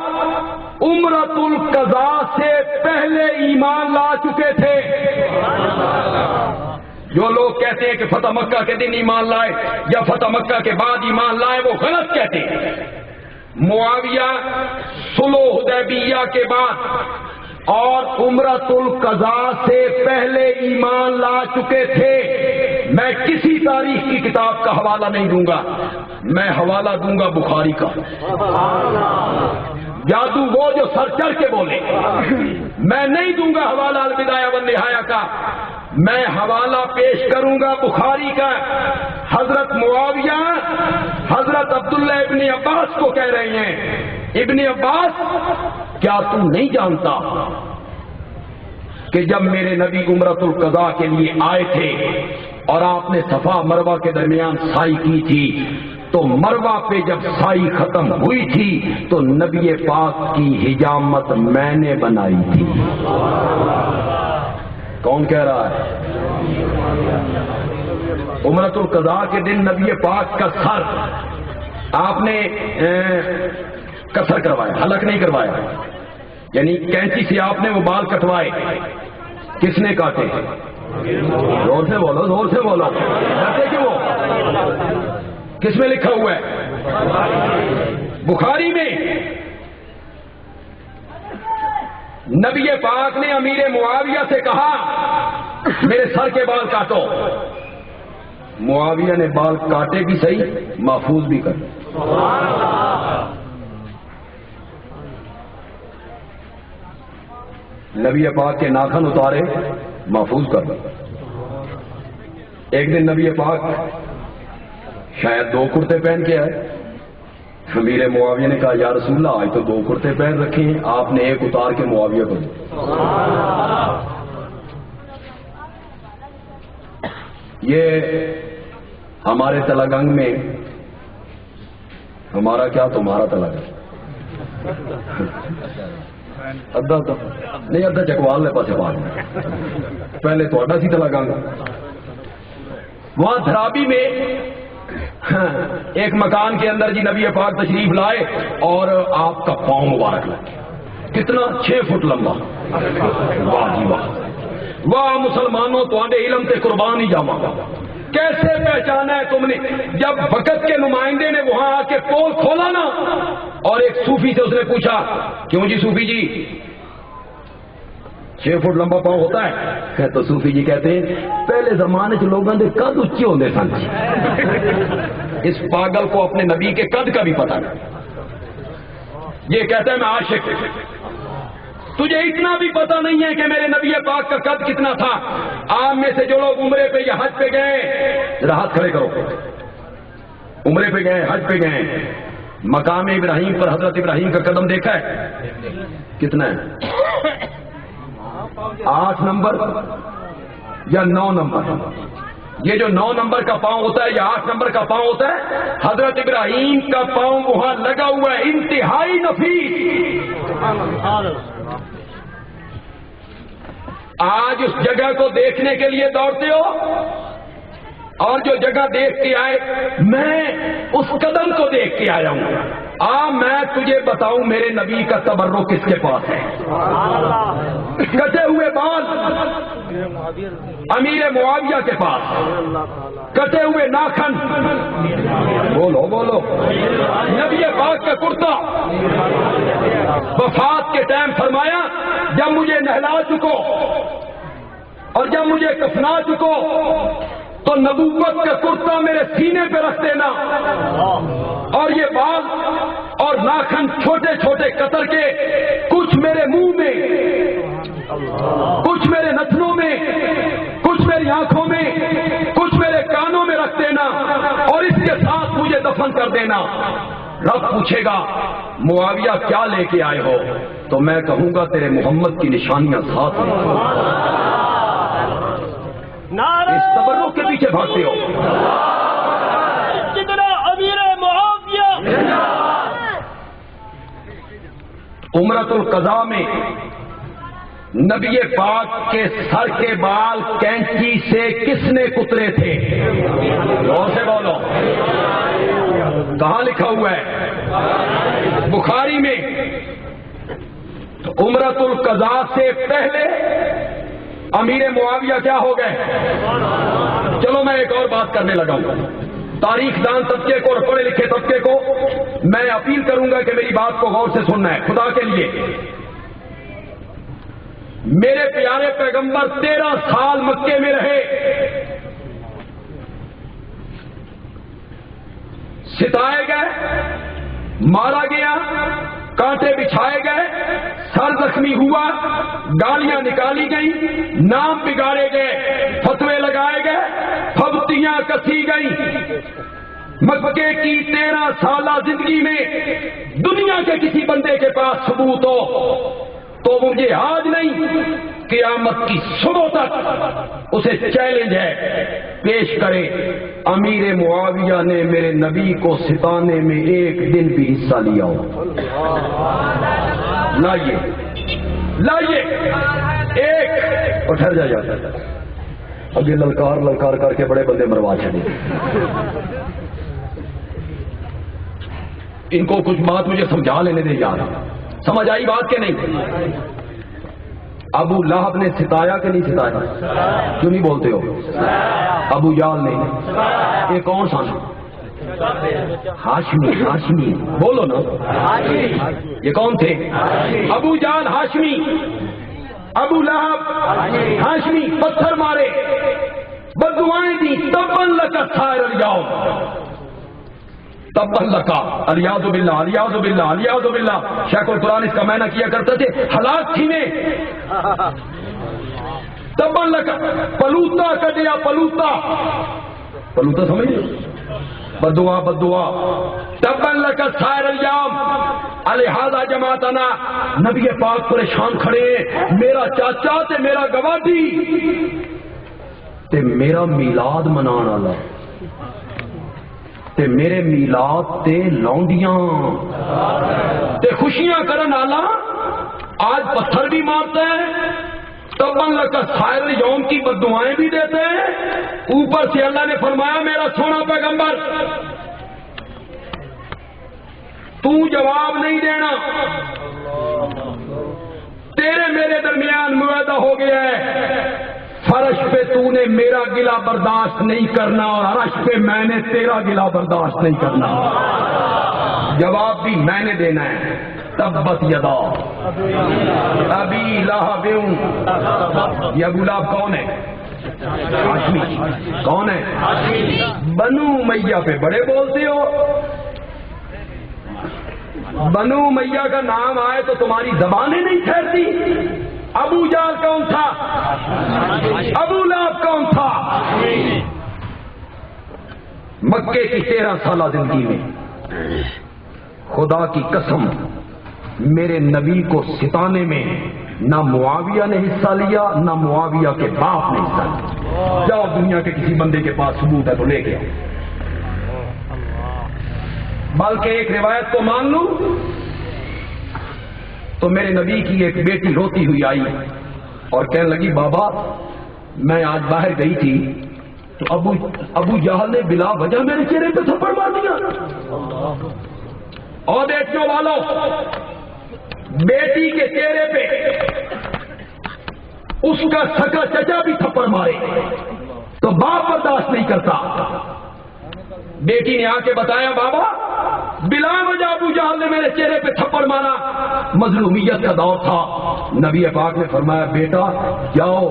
عمرۃ القضاء سے پہلے ایمان لا چکے تھے. جو لوگ کہتے ہیں کہ فتح مکہ کے دن ایمان لائے یا فتح مکہ کے بعد ایمان لائے وہ غلط کہتے ہیں. معاویہ صلح حدیبیہ کے بعد اور عمرۃ القضاء سے پہلے ایمان لا چکے تھے. میں کسی تاریخ کی کتاب کا حوالہ نہیں دوں گا, میں حوالہ دوں گا بخاری کا. جادو وہ جو سر چڑھ کے بولے, میں نہیں دوں گا حوالہ البدایہ والنہایہ کا, میں حوالہ پیش کروں گا بخاری کا. حضرت معاویہ حضرت عبداللہ ابن عباس کو کہہ رہے ہیں, ابن عباس کیا تم نہیں جانتا کہ جب میرے نبی عمرۃ القضاء کے لیے آئے تھے اور آپ نے صفا مروہ کے درمیان سائی کی تھی تو مروہ پہ جب سائی ختم ہوئی تھی تو نبی پاک کی حجامت میں نے بنائی تھی. کون کہہ رہا ہے؟ عمرۃ القضاء کے دن نبی پاک کا سر آپ نے کسر کروایا, حلق نہیں کروایا, یعنی کینچی سے آپ نے وہ بال کٹوائے. کس نے کاٹے؟ زور سے بولو, زور سے بولو, ڈرتے کیوں ہو؟ کس میں لکھا ہوا ہے؟ بخاری میں. نبی پاک نے امیر معاویہ سے کہا میرے سر کے بال کاٹو. معاویہ نے بال کاٹے بھی صحیح, محفوظ بھی کر. نبی پاک کے ناخن اتارے, محفوظ کر. ایک دن نبی پاک شاید 2 کرتے پہن کے آئے. امیر معاویہ نے کہا یا رسول اللہ آج تو 2 کرتے پہن رکھے ہیں, آپ نے ایک اتار کے معاویہ کو دیا. یہ ہمارے تلگنگ میں ہمارا کیا تمہارا تلگنگ ادھا تو نہیں ادھا چکوال نے پاسے پاس پہلے تو اڈا سی تلگنگ وہاں دھرابی میں ایک مکان کے اندر جی نبی پاک تشریف لائے اور آپ کا پاؤں مبارک لگے کتنا 6 فٹ لمبا واہ جی واہ واہ مسلمانوں تو آڈے علم تے قربان ہی جاما کیسے پہچانا ہے تم نے جب وقت کے نمائندے نے وہاں آ کے پول کھولا نا اور ایک صوفی سے اس نے پوچھا کیوں جی صوفی جی 6 فٹ لمبا پاؤں ہوتا ہے تو صوفی جی کہتے ہیں پہلے زمانے سے لوگوں کے قد اچھے ہوتے سن اس پاگل کو اپنے نبی کے قد کا بھی پتہ نہیں یہ کہتا ہے میں عاشق تجھے اتنا بھی پتہ نہیں ہے کہ میرے نبی پاک کا قد کتنا تھا آپ میں سے جو لوگ عمرے پہ یا حج پہ گئے ہاتھ کھڑے کرو عمرے پہ گئے حج پہ گئے مقام ابراہیم پر حضرت ابراہیم کا قدم دیکھا ہے کتنا ہے 8 نمبر یا 9 نمبر یہ جو 9 نمبر کا پاؤں ہوتا ہے یا 8 نمبر کا پاؤں ہوتا ہے حضرت ابراہیم کا پاؤں وہاں لگا ہوا ہے انتہائی نفیس آج اس جگہ کو دیکھنے کے لیے دوڑتے ہو اور جو جگہ دیکھ کے آئے میں اس قدم کو دیکھ کے آیا ہوں میں تجھے بتاؤں میرے نبی کا تبرک کس کے پاس ہے کٹے ہوئے بال امیر معاویہ کے پاس کٹے ہوئے ناخن بولو بولو نبی پاک کا کرتا وفات کے ٹائم فرمایا جب مجھے نہلا چکو اور جب مجھے کفنا چکو تو نبوت کا کرتا میرے سینے پہ رکھ دینا اور یہ بال اور ناخن چھوٹے چھوٹے قطر کے کچھ میرے منہ میں کچھ میرے نتنوں میں کچھ میری آنکھوں میں کچھ میرے کانوں میں رکھ دینا اور اس کے ساتھ مجھے دفن کر دینا رب پوچھے گا معاویہ کیا لے کے آئے ہو تو میں کہوں گا تیرے محمد کی نشانیاں ساتھ ہیں اس تبرک کے پیچھے بھاگتے ہو جتنا امیر معاویہ عمرۃ القضاء میں نبی پاک کے سر کے بال کینچی سے کس نے کترے تھے غور سے بولو کہاں لکھا ہوا ہے بخاری میں عمرۃ القضاء سے پہلے امیر معاویہ کیا ہو گئے چلو میں ایک اور بات کرنے لگا ہوں تاریخ دان طبقے کو اور پڑھے لکھے طبقے کو میں اپیل کروں گا کہ میری بات کو غور سے سننا ہے خدا کے لیے میرے پیارے پیغمبر 13 سال مکے میں رہے ستائے گئے مارا گیا کانٹے بچھائے گئے سر زخمی ہوا گالیاں نکالی گئیں نام بگاڑے گئے فتوے لگائے گئے پھبتیاں کسی گئیں مکے کی 13 سالہ زندگی میں دنیا کے کسی بندے کے پاس ثبوت ہو تو مجھے آج نہیں قیامت کی صبح تک اسے چیلنج ہے پیش کرے امیر معاویہ نے میرے نبی کو ستانے میں ایک دن بھی حصہ لیا ہو لائیے ایک اور ٹھہر جاتا ہے اب یہ للکار کر کے بڑے بندے مروا چھڑے ان کو کچھ بات مجھے سمجھا لینے دے یار سمجھ آئی بات کہ نہیں ابو لہب نے ستایا کہ نہیں ستایا کیوں نہیں بولتے ہو ابو جال نے یہ کون سا ہاشمی بولو نا یہ کون تھے ابو جال ہاشمی ابو لہب ہاشمی پتھر مارے بددعائیں دی تبن لکا سائر جاؤ تب لکا الیاذ باللہ الیاذ باللہ الیاذ باللہ شیخ القرآن اس کا معنی کیا کرتے تھے ہلاک تھی میں تب لکا پلوتا کٹیا پلوتا سمجھ بدعا تب لکا سائر الیام الہذا جماعتنا نبی پاک پریشان کھڑے میرا چاچا تے میرا گواڈی تے میرا میلاد منانا اللہ تے میرے میلاد تے لونڈیاں تے خوشیاں کرن آلا آج پتھر بھی مارتا ہے، تبن لگا سائر یوم کی بددعائیں بھی دیتے ہیں، اوپر سے اللہ نے فرمایا میرا سونا پیغمبر تو جواب نہیں دینا، تیرے میرے درمیان معاہدہ ہو گیا ہے، فرش پہ تو نے میرا گلا برداشت نہیں کرنا اور عرش پہ میں نے تیرا گلا برداشت نہیں کرنا، جواب بھی میں نے دینا ہے۔ تبت یدا ابی لہب، یہ ابو لہب کون ہے؟ ہاشمی۔ کون ہے؟ بنو امیہ پہ بڑے بولتے ہو، بنو امیہ کا نام آئے تو تمہاری زبانیں نہیں ٹھہرتی۔ ابو جہل کون تھا؟ ابو لہب کون تھا؟ مکے کی 13 سالہ زندگی میں خدا کی قسم میرے نبی کو ستانے میں نہ معاویہ نے حصہ لیا نہ معاویہ کے باپ نے حصہ لیا۔ جاؤ دنیا کے کسی بندے کے پاس ثبوت ہے تو لے کے آؤ، بلکہ ایک روایت کو مان لوں تو میرے نبی کی ایک بیٹی روتی ہوئی آئی اور کہنے لگی بابا میں آج باہر گئی تھی تو ابو جہل نے بلا وجہ میرے چہرے پہ تھپڑ مار دیا۔ اور بیٹیوں والوں، بیٹی کے چہرے پہ اس کا سگا چچا بھی تھپڑ مارے تو باپ برداشت نہیں کرتا۔ بیٹی نے آ کے بتایا بابا بلا وجہ ابو جہل نے میرے چہرے پہ تھپڑ مارا، مظلومیت کا دور تھا۔ نبی پاک نے فرمایا بیٹا جاؤ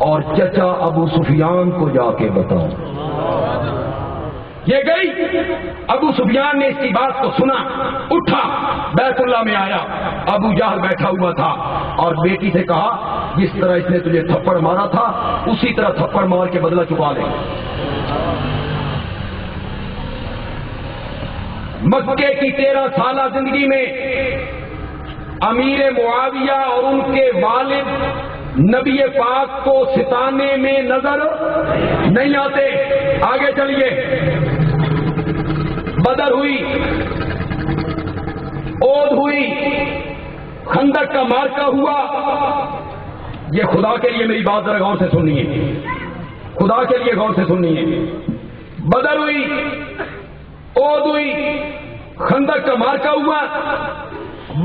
اور چچا ابو سفیان کو جا کے بتاؤ۔ یہ گئی، ابو سفیان نے اس کی بات کو سنا، اٹھا بیت اللہ میں آیا، ابو جہل بیٹھا ہوا تھا اور بیٹی سے کہا جس طرح اس نے تجھے تھپڑ مارا تھا اسی طرح تھپڑ مار کے بدلہ چکا لے۔ مکے کی 13 سالہ زندگی میں امیر معاویہ اور ان کے والد نبی پاک کو ستانے میں نظر نہیں آتے۔ آگے چلیے، بدر ہوئی، اود ہوئی، خندق کا مارکا ہوا۔ یہ خدا کے لیے میری بات ذرا غور سے سننی ہے، خدا کے لیے غور سے سننی ہے۔ بدر ہوئی، اود ہوئی، خندق کا مارکا ہوا۔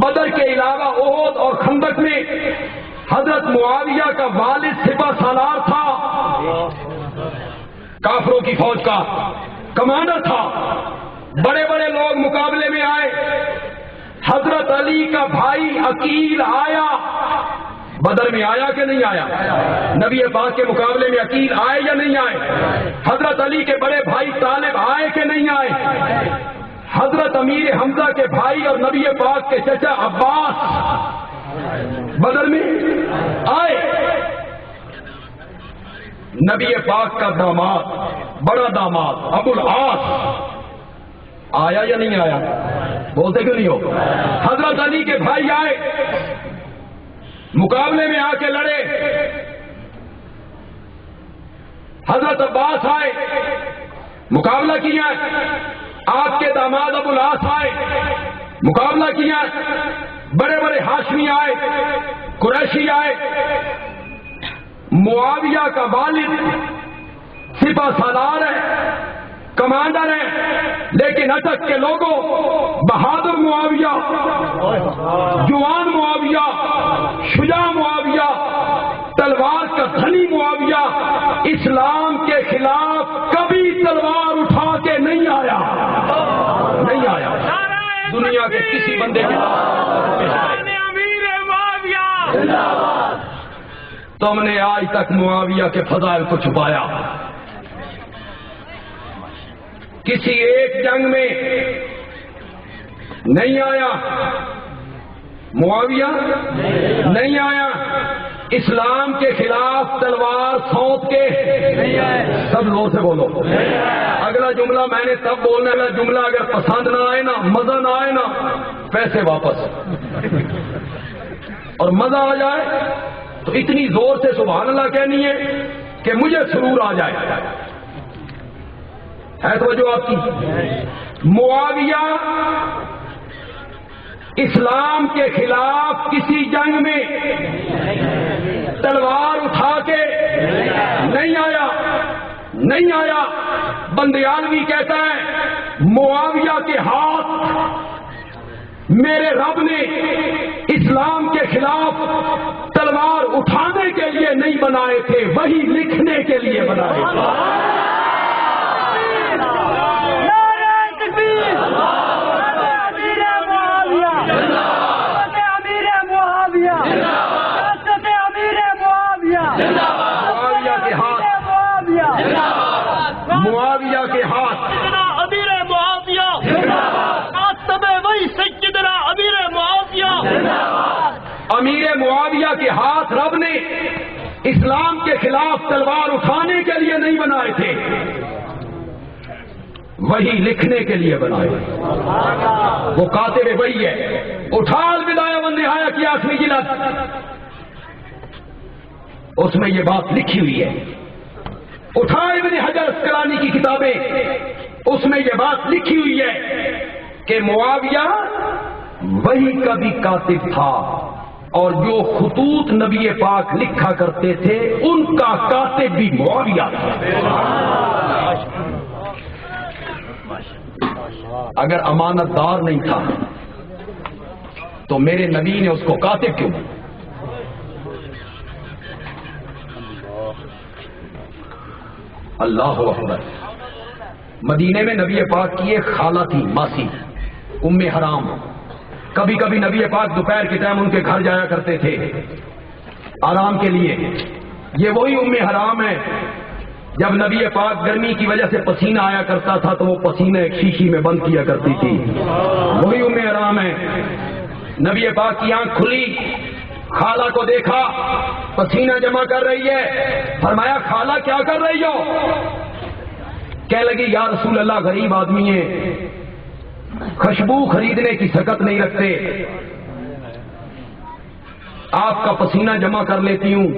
بدر کے علاوہ احد اور خندق میں حضرت معاویہ کا والد سپہ سالار تھا، کافروں کی فوج کا کمانڈر تھا۔ بڑے بڑے لوگ مقابلے میں آئے، حضرت علی کا بھائی عقیل آیا، بدر میں آیا کہ نہیں آیا؟ نبی پاک کے مقابلے میں عقیل آئے یا نہیں آئے؟ حضرت علی کے بڑے بھائی طالب آئے کہ نہیں آئے؟ حضرت امیر حمزہ کے بھائی اور نبی پاک کے چچا عباس بدر میں آئے۔ نبی پاک کا داماد، بڑا داماد ابو العاص آیا یا نہیں آیا؟ بولتے کیوں نہیں ہو؟ حضرت علی کے بھائی آئے، مقابلے میں آ کے لڑے۔ حضرت عباس آئے، مقابلہ کیا۔ آپ کے داماد ابو العاص آئے، مقابلہ کیا۔ بڑے بڑے ہاشمی آئے، قریشی آئے۔ معاویہ کا والد سپہ سالار ہے، کمانڈر ہے، لیکن اٹک کے لوگوں بہادر معاویہ، جوان معاویہ، شجاع معاویہ، تلوار کا دھنی معاویہ اسلام کے خلاف کبھی تلوار اٹھا کے نہیں آیا، نہیں آیا دنیا کے کسی بندے کے تم نے آج تک معاویہ کے فضائل کو چھپایا۔ کسی ایک جنگ میں نہیں آیا معاویہ، نہیں آیا اسلام کے خلاف تلوار سونپ کے نہیں آئے۔ سب زور سے بولو، اگلا جملہ میں نے تب بولنا ہے، جملہ اگر پسند نہ آئے نا، مزہ نہ آئے نا، پیسے واپس، اور مزہ آ جائے تو اتنی زور سے سبحان اللہ کہنی ہے کہ مجھے سرور آ جائے۔ ہے توجہ آپ کی؟ معاویہ اسلام کے خلاف کسی جنگ میں تلوار اٹھا کے نہیں آیا. بندیالوی کہتا ہے معاویہ کے ہاتھ میرے رب نے اسلام کے خلاف تلوار اٹھانے کے لیے نہیں بنائے تھے، وہی لکھنے کے لیے بنائے تھے. معاویہ کے ہاتھ امیر معاویہ، وہی سیدنا امیر معاویہ. امیر معاویہ کے ہاتھ رب نے اسلام کے خلاف تلوار اٹھانے کے لیے نہیں بنائے تھے، وہی لکھنے کے لیے بنائے. وہ کاتب وہی ہے. اٹھا البدایہ والنہایہ کی 8ویں جلد، اس میں یہ بات لکھی ہوئی ہے. اٹھا ابن حجر اسقلانی کی کتابیں، اس میں یہ بات لکھی ہوئی ہے کہ معاویہ وہی کا بھی کاتب تھا، اور جو خطوط نبی پاک لکھا کرتے تھے ان کا کاتب بھی معاویہ تھا. اگر امانت دار نہیں تھا تو میرے نبی نے اس کو کاتب کیوں؟ اللہ اکبر. مدینے میں نبی پاک کی ایک خالہ تھی، ماسی، ام حرام. کبھی کبھی نبی پاک دوپہر کے ٹائم ان کے گھر جایا کرتے تھے آرام کے لیے. یہ وہی ام حرام ہے جب نبی پاک گرمی کی وجہ سے پسینہ آیا کرتا تھا تو وہ پسینہ ایک شیشی میں بند کیا کرتی تھی. وہی ام حرام ہے. نبی پاک کی آنکھ کھلی، خالہ کو دیکھا پسینہ جمع کر رہی ہے. فرمایا خالہ کیا کر رہی ہو؟ کہنے لگی یا رسول اللہ غریب آدمی ہے، خوشبو خریدنے کی سکت نہیں رکھتے، آپ کا پسینہ جمع کر لیتی ہوں.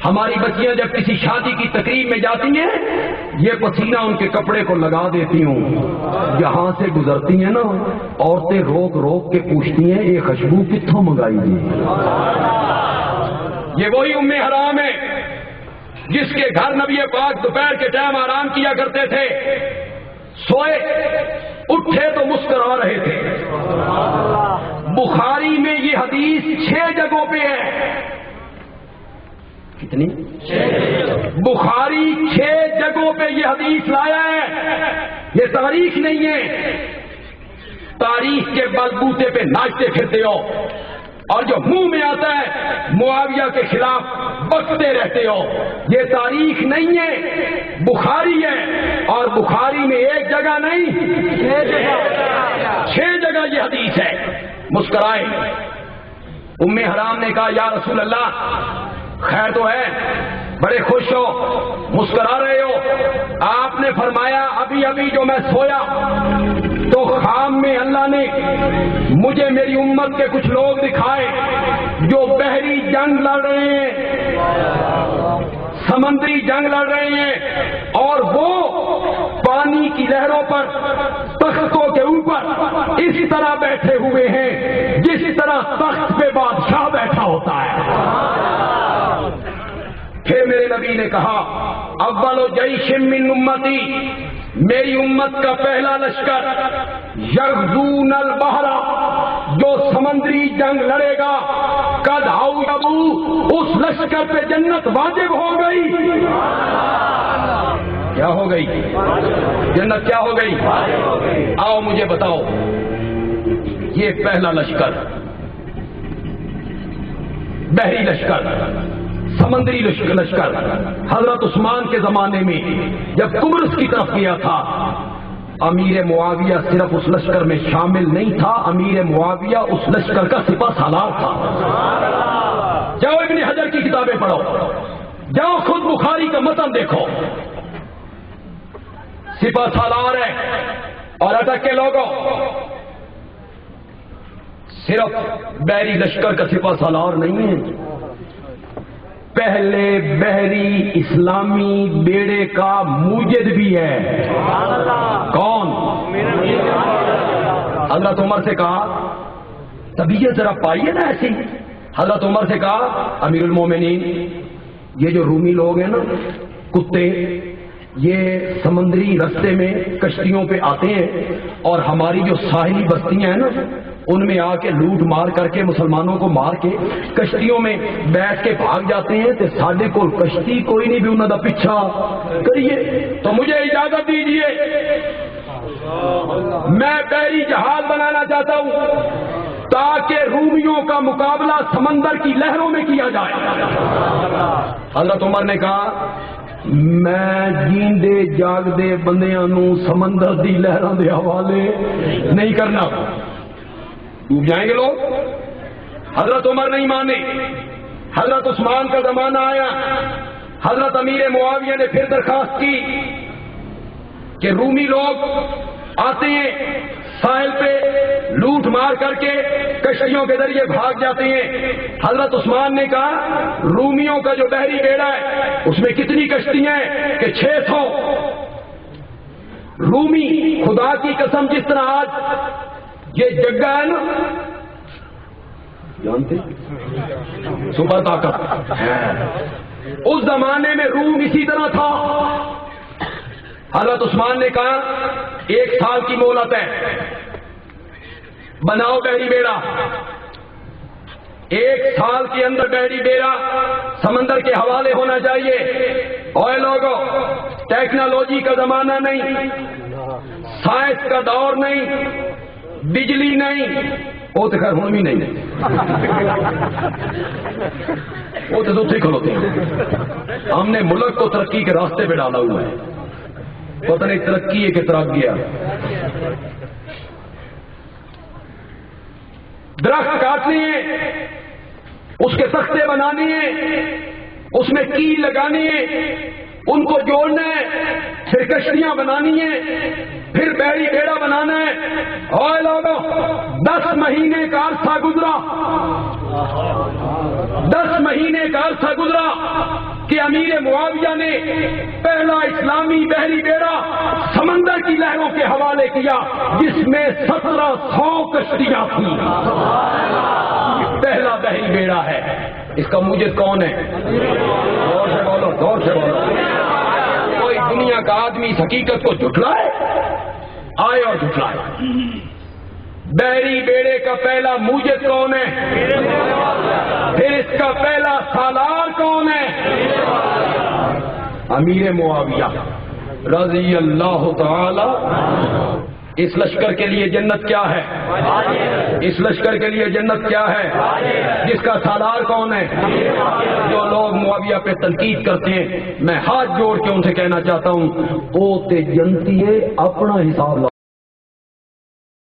ہماری بچیاں جب کسی شادی کی تقریب میں جاتی ہیں یہ پسینہ ان کے کپڑے کو لگا دیتی ہوں. جہاں سے گزرتی ہیں نا عورتیں روک روک کے پوچھتی ہیں یہ خوشبو کتوں منگائی گئی. یہ وہی ام حرام ہے جس کے گھر نبی پاک دوپہر کے ٹائم آرام کیا کرتے تھے. سوئے اٹھے تو مسکرا رہے تھے. بخاری میں یہ حدیث 6 جگہوں پہ ہے. کتنی؟ بخاری 6 جگہوں پہ یہ حدیث لایا ہے. یہ تاریخ نہیں ہے. تاریخ کے بلبوتے پہ ناچتے پھرتے ہو اور جو منہ میں آتا ہے معاویہ کے خلاف بکتے رہتے ہو. یہ تاریخ نہیں ہے، بخاری ہے. اور بخاری میں ایک جگہ نہیں 6 جگہ یہ حدیث ہے. مسکرائے. ام حرام نے کہا یا رسول اللہ خیر تو ہے، بڑے خوش ہو، مسکرا رہے ہو. آپ نے فرمایا ابھی ابھی جو میں سویا تو خواب میں اللہ نے مجھے میری امت کے کچھ لوگ دکھائے جو بحری جنگ لڑ رہے ہیں، سمندری جنگ لڑ رہے ہیں، اور وہ پانی کی لہروں پر تختوں کے اوپر اسی طرح بیٹھے ہوئے ہیں جس طرح تخت پہ بادشاہ بیٹھا ہوتا ہے. پھر میرے نبی نے کہا اول جیش من امتی، میری امت کا پہلا لشکر یغزون البحر، جو سمندری جنگ لڑے گا، قد اوجبوا، اس لشکر پہ جنت واجب ہو گئی. کیا ہو گئی؟ جنت کیا ہو گئی؟ آؤ مجھے بتاؤ. یہ پہلا لشکر بحری لشکر، سمندری لشکر حضرت عثمان کے زمانے میں جب قبرص کی طرف گیا تھا، امیر معاویہ صرف اس لشکر میں شامل نہیں تھا، امیر معاویہ اس لشکر کا سپہ سالار تھا. جاؤ ابن حجر کی کتابیں پڑھو، جاؤ خود بخاری کا متن دیکھو. سپہ سالار ہے اور اٹک کے لوگوں، صرف بحری لشکر کا سپہ سالار نہیں ہے، پہلے بحری اسلامی بیڑے کا موجد بھی ہے. حضرت عمر سے کہا طبیعت ذرا پائیے نا ایسی. حضرت عمر سے کہا امیر المومنین یہ جو رومی لوگ ہیں نا کتے یہ سمندری رستے میں کشتیوں پہ آتے ہیں اور ہماری جو ساحلی بستیاں ہیں نا ان میں آ کے لوٹ مار کر کے مسلمانوں کو مار کے کشتیوں میں بیٹھ کے بھاگ جاتے ہیں تو ساڈے کو کشتی کوئی نہیں بھی انہوں کا پیچھا کریے تو مجھے اجازت دیجیے میں بحری جہاز بنانا چاہتا ہوں تاکہ رومیوں کا مقابلہ سمندر کی لہروں میں کیا جائے. حضرت عمر نے کہا میں جیندے جاگدے بندیاں نو سمندر دی لہراں دے حوالے نہیں کرنا, ڈوب جائیں گے لوگ. حضرت عمر نہیں مانے. حضرت عثمان کا زمانہ آیا, حضرت امیر معاویہ نے پھر درخواست کی کہ رومی لوگ آتے ہیں ساحل پہ لوٹ مار کر کے کشتیوں کے ذریعے بھاگ جاتے ہیں. حضرت عثمان نے کہا رومیوں کا جو بحری بیڑا ہے اس میں کتنی کشتیاں ہیں کہ 600. رومی خدا کی قسم جس طرح آج یہ جگہ ہے نا جانتے سپر طاقت اس زمانے میں روم اسی طرح تھا. حضرت عثمان نے کہا 1 سال کی مہلت ہے, بناؤ بحری بیڑا. 1 سال کے اندر بحری بیڑا سمندر کے حوالے ہونا چاہیے. اوے لوگوں ٹیکنالوجی کا زمانہ نہیں, سائنس کا دور نہیں, بجلی نہیں, وہ تو خیر ہوں بھی نہیں, وہ تو دوسرے کھلوتے ہیں. ہم نے ملک کو ترقی کے راستے پہ ڈالا ہوا ہے, پتہ نہیں ترقی ہے کہ ترق گیا. درخت کاٹنے ہیں, اس کے تختے بنانے ہیں, اس میں کیل لگانی ہے, ان کو جوڑنا ہے, پھر کشتیاں بنانی ہیں, پھر بحری بیڑا بنانا ہے. اور لوگوں 10 مہینے کا عرصہ گزرا, 10 مہینے کا عرصہ گزرا کہ امیر معاویہ نے پہلا اسلامی بحری بیڑا سمندر کی لہروں کے حوالے کیا جس میں 1700 کشتیاں تھیں. پہلا بحری بیڑا ہے. اس کا موجد کون ہے؟ غور سے بولو, غور سے بولو. کوئی دنیا کا آدمی اس حقیقت کو جھٹلائے, آئے اور جھٹلائے. بحری بیڑے کا پہلا موجد کون ہے؟ پھر اس کا پہلا سالار کون ہے؟ امیر معاویہ رضی اللہ تعالی. اس لشکر کے لیے جنت کیا ہے؟ اس لشکر کے لیے جنت کیا ہے؟ جس کا سالار کون ہے؟ جو لوگ معاویہ پہ تنقید کرتے ہیں میں ہاتھ جوڑ کے ان سے کہنا چاہتا ہوں او تے جنتی ہے, اپنا حساب